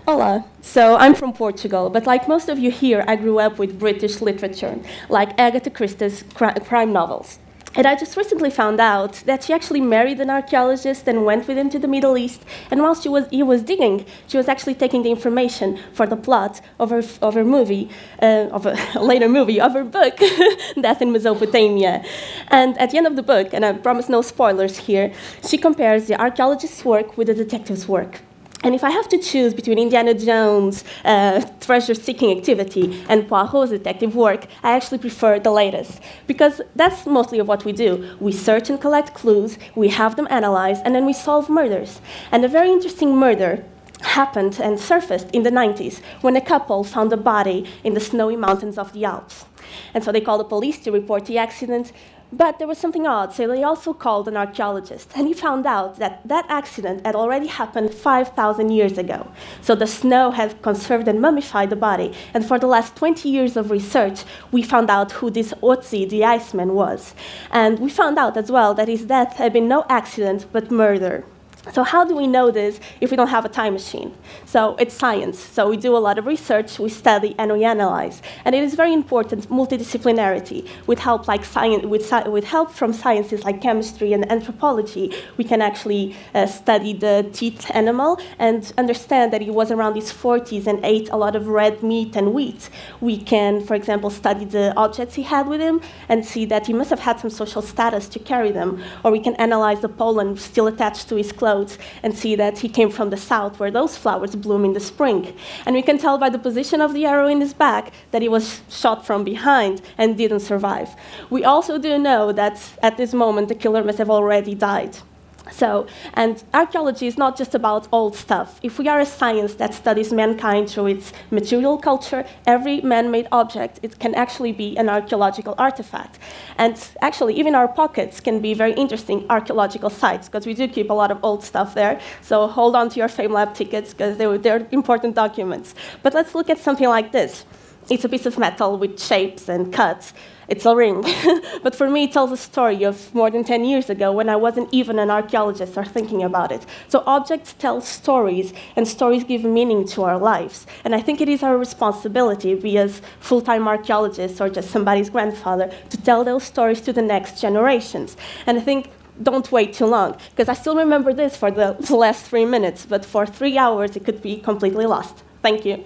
Hola. So I'm from Portugal, but like most of you here, I grew up with British literature, like Agatha Christie's crime novels. And I just recently found out that she actually married an archaeologist and went with him to the Middle East. And while he was digging, she was actually taking the information for the plot of her movie, of a later movie, of her book, Death in Mesopotamia. And at the end of the book, and I promise no spoilers here, she compares the archaeologist's work with the detective's work. And if I have to choose between Indiana Jones' treasure-seeking activity and Poirot's detective work, I actually prefer the latest, because that's mostly of what we do. We search and collect clues, we have them analyzed, and then we solve murders. And a very interesting murder happened and surfaced in the 90s, when a couple found a body in the snowy mountains of the Alps. And so they called the police to report the accident. But there was something odd, so they also called an archaeologist, and he found out that that accident had already happened 5,000 years ago. So the snow had conserved and mummified the body, and for the last 20 years of research, we found out who this Otzi, the Iceman, was. And we found out as well that his death had been no accident, but murder. So how do we know this if we don't have a time machine? So it's science. So we do a lot of research, we study, and we analyze. And it is very important, multidisciplinarity. With help, with help from sciences like chemistry and anthropology, we can actually study the teeth animal and understand that he was around his 40s and ate a lot of red meat and wheat. We can, for example, study the objects he had with him and see that he must have had some social status to carry them. Or we can analyze the pollen still attached to his clothes and see that he came from the south, where those flowers bloom in the spring. And we can tell by the position of the arrow in his back that he was shot from behind and didn't survive. We also do know that at this moment the killer must have already died. So, and archaeology is not just about old stuff. If we are a science that studies mankind through its material culture, every man-made object, it can actually be an archaeological artifact. And actually, even our pockets can be very interesting archaeological sites, because we do keep a lot of old stuff there. So hold on to your FameLab tickets, because they're important documents. But let's look at something like this. It's a piece of metal with shapes and cuts. It's a ring. But for me, it tells a story of more than 10 years ago when I wasn't even an archaeologist or thinking about it. So objects tell stories, and stories give meaning to our lives. And I think it is our responsibility, be as full-time archaeologists or just somebody's grandfather, to tell those stories to the next generations. And I think don't wait too long, because I still remember this for the last 3 minutes, but for 3 hours, it could be completely lost. Thank you.